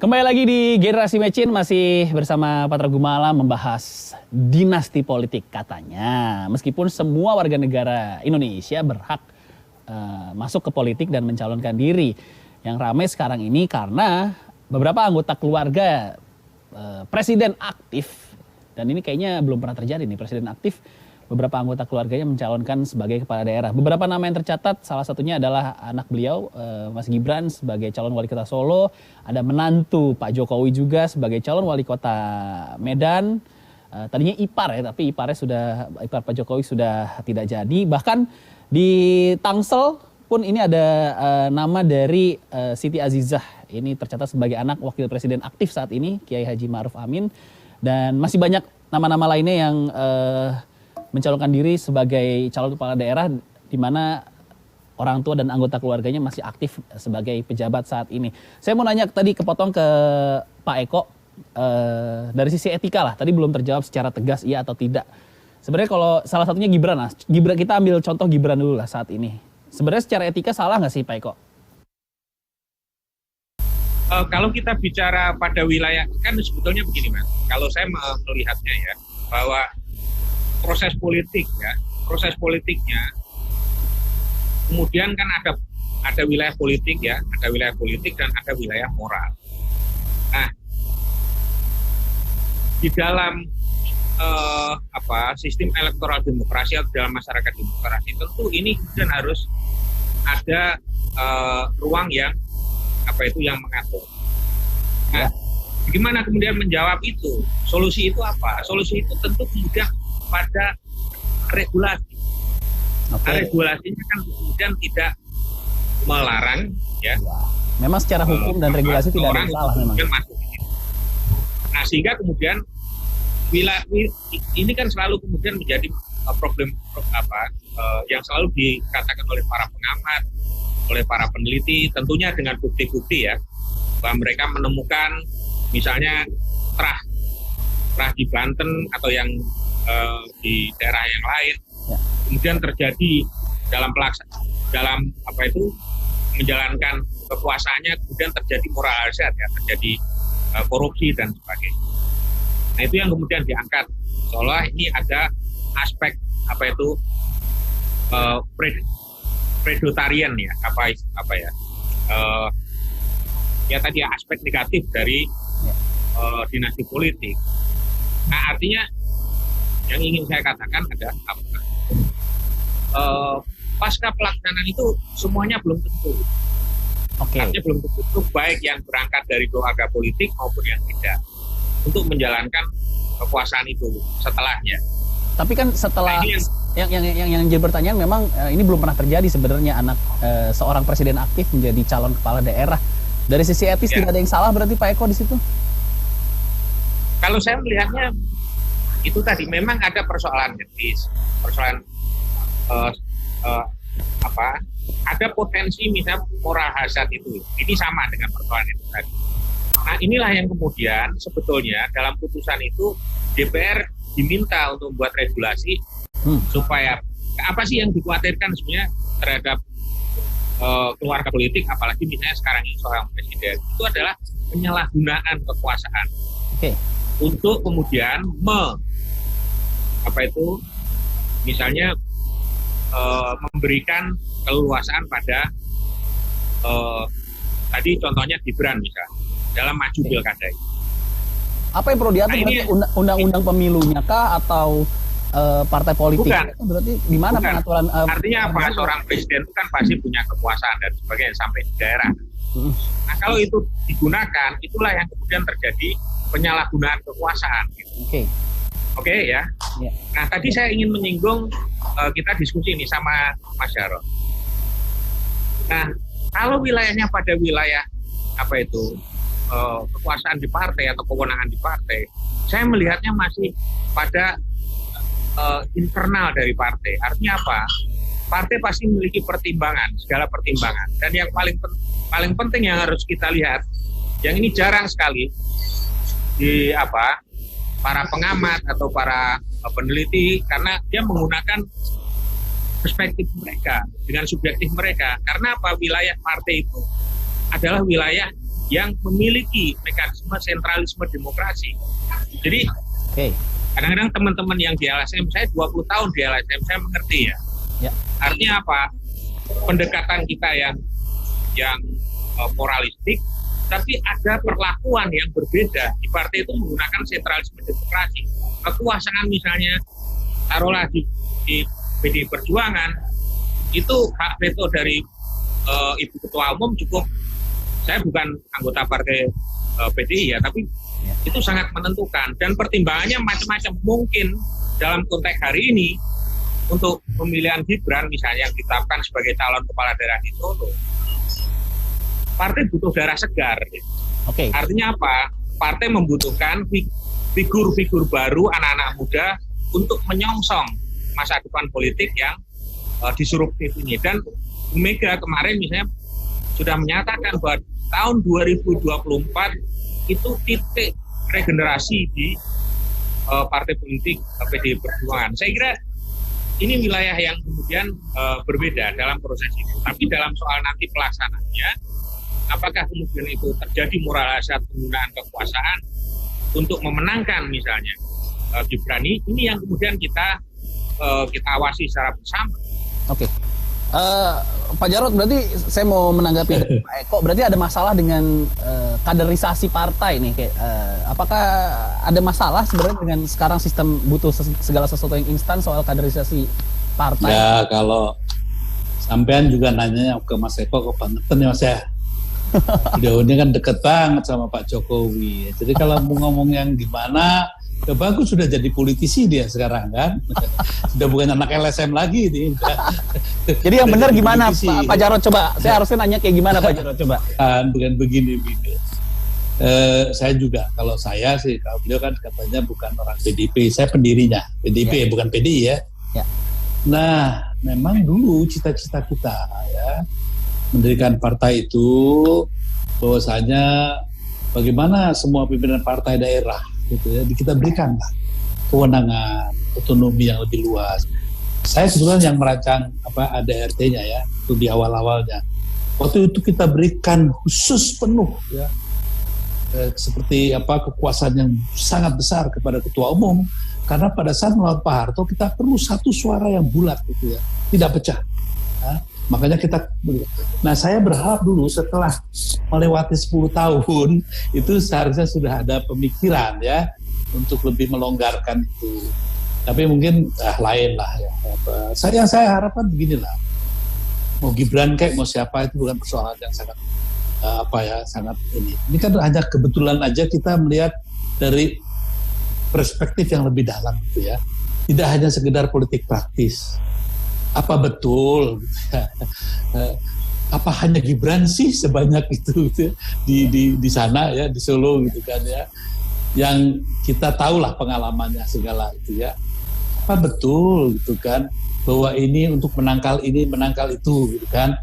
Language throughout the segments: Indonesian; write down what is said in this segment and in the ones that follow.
Kembali lagi di Generasi Mecin, masih bersama Patra Gumala membahas dinasti politik katanya. Meskipun semua warga negara Indonesia berhak masuk ke politik dan mencalonkan diri. Yang ramai sekarang ini karena beberapa anggota keluarga presiden aktif, dan ini kayaknya belum pernah terjadi nih, presiden aktif beberapa anggota keluarganya mencalonkan sebagai kepala daerah. Beberapa nama yang tercatat, salah satunya adalah anak beliau, Mas Gibran sebagai calon wali kota Solo. Ada menantu Pak Jokowi juga sebagai calon wali kota Medan. Tadinya ipar ya, tapi ipar Pak Jokowi sudah tidak jadi. Bahkan di Tangsel pun ini ada nama dari Siti Azizah. Ini tercatat sebagai anak wakil presiden aktif saat ini, Kiai Haji Ma'ruf Amin. Dan masih banyak nama-nama lainnya yang mencalonkan diri sebagai calon kepala daerah, di mana orang tua dan anggota keluarganya masih aktif sebagai pejabat saat ini. Saya mau nanya tadi kepotong ke Pak Eko, dari sisi etika lah, tadi belum terjawab secara tegas iya atau tidak. Sebenarnya kalau salah satunya Gibran lah, kita ambil contoh Gibran dulu lah saat ini. Sebenarnya secara etika salah nggak sih Pak Eko? Kalau kita bicara pada wilayah, kan sebetulnya begini Mas, kalau saya melihatnya ya, bahwa proses politiknya, kemudian kan ada wilayah politik ya, ada wilayah politik dan ada wilayah moral. Nah, di dalam sistem elektoral demokrasi atau dalam masyarakat demokrasi, tentu ini kemudian harus ada ruang yang yang mengatur. Nah, bagaimana kemudian menjawab itu? Solusi itu apa? Solusi itu tentu kemudian pada regulasi. Regulasinya kan kemudian tidak melarang ya. Memang secara hukum dan regulasi tidak ada salah memang. Nah, sehingga kemudian ini kan selalu kemudian menjadi problem yang selalu dikatakan oleh para pengamat, oleh para peneliti, tentunya dengan bukti-bukti ya, bahwa mereka menemukan misalnya terah di Banten atau yang di daerah yang lain, kemudian terjadi dalam menjalankan kekuasaannya, kemudian terjadi moral hazard ya, terjadi korupsi dan sebagainya. Nah, itu yang kemudian diangkat, seolah ini ada aspek predotarian ya, ya tadi aspek negatif dari dinasti politik. Nah, artinya yang ingin saya katakan adalah pasca pelaksanaan itu semuanya belum tentu. Artinya belum tentu baik yang berangkat dari keluarga politik maupun yang tidak untuk menjalankan kekuasaan itu setelahnya. Tapi kan setelah yang jadi pertanyaan, memang ini belum pernah terjadi sebenarnya anak seorang presiden aktif menjadi calon kepala daerah. Dari sisi etis tidak ada yang salah berarti Pak Eko di situ? Kalau saya melihatnya itu tadi memang ada persoalan etis, persoalan ada potensi misalnya moral hazard itu. Ini sama dengan persoalan itu tadi. Nah, inilah yang kemudian sebetulnya dalam putusan itu DPR diminta untuk membuat regulasi supaya apa sih yang dikhawatirkan sebenarnya terhadap keluarga politik, apalagi misalnya sekarang ini seorang presiden, itu adalah penyalahgunaan kekuasaan untuk kemudian misalnya memberikan keleluasaan pada tadi contohnya Gibran misalnya dalam maju pilkada ini. Apa yang perlu diatur? Berarti undang-undang pemilunya kah atau partai politik? Bukan. Berarti di mana pengaturan? Artinya apa? Seorang presiden itu kan pasti punya kekuasaan dan sebagainya sampai di daerah. Nah, kalau itu digunakan, itulah yang kemudian terjadi penyalahgunaan kekuasaan. Oke ya. Nah, tadi saya ingin menyinggung, kita diskusi ini sama Mas Jarod. Nah, kalau wilayahnya pada wilayah kekuasaan di partai atau kewenangan di partai, saya melihatnya masih pada internal dari partai. Artinya apa? Partai pasti memiliki pertimbangan, segala pertimbangan. Dan yang paling penting yang harus kita lihat, yang ini jarang sekali di para pengamat atau para peneliti, karena dia menggunakan perspektif mereka dengan subjektif mereka. Karena apa? Wilayah partai itu adalah wilayah yang memiliki mekanisme sentralisme demokrasi. Jadi kadang-kadang teman-teman yang di LSM, saya 20 tahun di LSM, saya mengerti ya. Artinya apa? Pendekatan kita yang moralistik, tapi ada perlakuan yang berbeda. Di partai itu menggunakan sentralisme demokrasi. Kekuasaan misalnya, taruhlah di PDI Perjuangan, itu hak veto dari Ibu Ketua Umum cukup, saya bukan anggota partai PDI ya, tapi itu sangat menentukan. Dan pertimbangannya macam-macam. Mungkin dalam konteks hari ini, untuk pemilihan Gibran misalnya yang ditetapkan sebagai calon kepala daerah di Solo, partai butuh darah segar. Artinya apa? Partai membutuhkan figur-figur baru, anak-anak muda untuk menyongsong masa depan politik yang disruptif ini. Dan Bu Mega kemarin misalnya sudah menyatakan bahwa tahun 2024 itu titik regenerasi di partai politik PDI Perjuangan. Saya kira ini wilayah yang kemudian berbeda dalam proses itu. Tapi dalam soal nanti pelaksanaannya, apakah kemudian itu terjadi moralisasi penggunaan kekuasaan untuk memenangkan misalnya Gibran, ini yang kemudian kita awasi secara bersama. Pak Jarod, berarti saya mau menanggapi Pak Eko, berarti ada masalah dengan kaderisasi partai nih, apakah ada masalah sebenarnya dengan sekarang sistem butuh segala sesuatu yang instan soal kaderisasi partai? Ya, kalau sampean juga nanya ke Mas Eko, kebangetan ya Mas ya. Beliau ini kan deket banget sama Pak Jokowi. Jadi kalau mau ngomong yang gimana, ya bagus, sudah jadi politisi dia sekarang kan. Sudah bukan anak LSM lagi ini. Jadi yang benar gimana Pak Jarod, coba? Saya harusnya nanya kayak gimana Pak Jarod, coba. Bukan begini. Saya juga, kalau saya sih, kalau beliau kan katanya bukan orang PDIP, saya pendirinya PDIP, bukan PDI ya. Nah, memang dulu cita-cita kita ya, mendirikan partai itu bahwasanya bagaimana semua pimpinan partai daerah gitu ya, kita berikan kewenangan, otonomi yang lebih luas. Saya sebetulnya yang merancang ADRT-nya ya, itu di awal-awalnya. Waktu itu kita berikan khusus penuh ya, seperti kekuasaan yang sangat besar kepada ketua umum, karena pada saat melawan Pak Harto kita perlu satu suara yang bulat gitu ya, tidak pecah. Makanya kita, nah saya berharap dulu setelah melewati 10 tahun itu seharusnya sudah ada pemikiran ya untuk lebih melonggarkan itu. Tapi mungkin lain lah ya. Saya harapkan beginilah, mau Gibran kayak mau siapa itu bukan persoalan yang sangat sangat ini. Ini kan hanya kebetulan aja kita melihat dari perspektif yang lebih dalam gitu ya. Tidak hanya sekedar politik praktis. Apa betul apa hanya Gibran sih sebanyak itu gitu, di sana ya, di Solo gitu kan ya, yang kita tahulah pengalamannya segala itu ya. Apa betul gitu kan bahwa ini untuk menangkal ini menangkal itu gitu kan.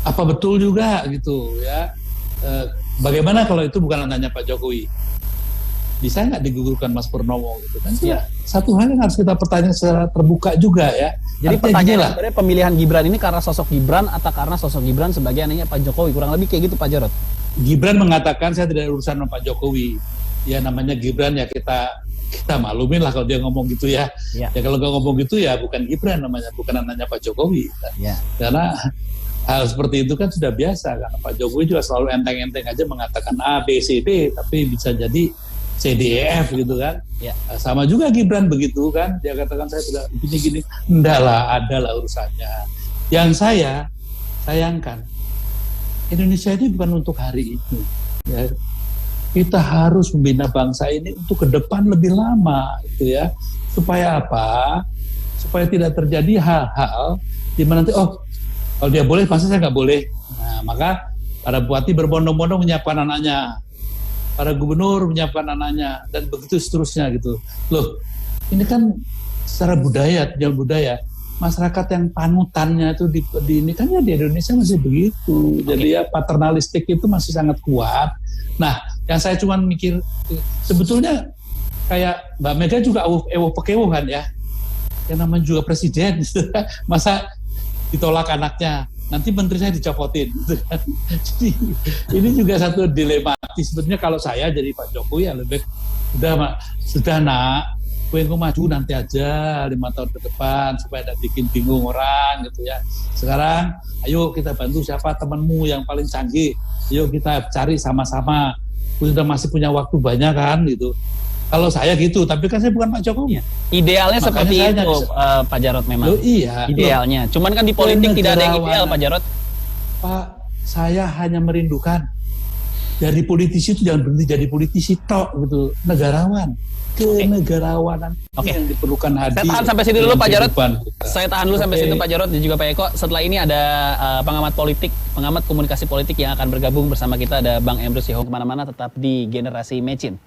Apa betul juga gitu ya, bagaimana kalau itu bukan nanya Pak Jokowi, bisa nggak digugurkan Mas Purnomo gitu kan? Ya, satu hal yang harus kita pertanyaan secara terbuka juga ya. Jadi pertanyaan sebenarnya pemilihan Gibran ini karena sosok Gibran atau karena sosok Gibran sebagai anaknya Pak Jokowi, kurang lebih kayak gitu Pak Jarod. Gibran mengatakan saya tidak ada urusan sama Pak Jokowi. Ya namanya Gibran ya kita maklumin lah kalau dia ngomong gitu ya. Ya kalau nggak ngomong gitu ya bukan Gibran namanya, bukan anaknya Pak Jokowi. Ya. Karena hal seperti itu kan sudah biasa, karena Pak Jokowi juga selalu enteng-enteng aja mengatakan A, B, C, D, tapi bisa jadi C, D, E, F gitu kan. Ya. Sama juga Gibran begitu kan, dia katakan saya tidak gini-gini, enggak lah, ada lah urusannya. Yang saya sayangkan, Indonesia ini bukan untuk hari ini. Ya. Kita harus membina bangsa ini untuk ke depan lebih lama gitu ya. Supaya apa? Supaya tidak terjadi hal-hal di mana nanti kalau dia boleh pasti saya nggak boleh. Nah, maka para bupati berbondong-bondong menyiapkan anaknya, para gubernur menyiapkan anaknya, dan begitu seterusnya gitu. Loh, ini kan secara budaya, masyarakat yang panutannya itu ini kan ya di Indonesia masih begitu. Jadi ya paternalistik itu masih sangat kuat. Nah, yang saya cuma mikir, sebetulnya kayak Mbak Mega juga ewo-pekewo kan ya. Yang namanya juga presiden, masa ditolak anaknya. nanti menteri saya dicopotin gitu kan. Jadi ini juga satu dilematis. Sebetulnya kalau saya jadi Pak Jokowi ya lebih sudah nak, gue maju nanti aja 5 tahun ke depan supaya tidak bikin bingung orang gitu ya. Sekarang ayo kita bantu siapa temanmu yang paling canggih, ayo kita cari sama-sama. Gue sudah masih punya waktu banyak kan gitu. Kalau saya gitu, tapi kan saya bukan Pak Jokowi. Idealnya makanya seperti itu, Pak Jarod memang. Iya. Idealnya. Cuman kan di politik tidak ada yang ideal, Pak Jarod. Pak, saya hanya merindukan dari politisi itu jangan berhenti jadi politisi tok gitu, negarawan. Kenegarawanan yang diperlukan hadir. Saya tahan sampai sini dulu Pak Jarod. Saya tahan dulu sampai situ Pak Jarod dan juga Pak Eko. Setelah ini ada pengamat politik, pengamat komunikasi politik yang akan bergabung bersama kita, ada Bang Emrus Sihong. Kemana-mana tetap di Generasi Mecin.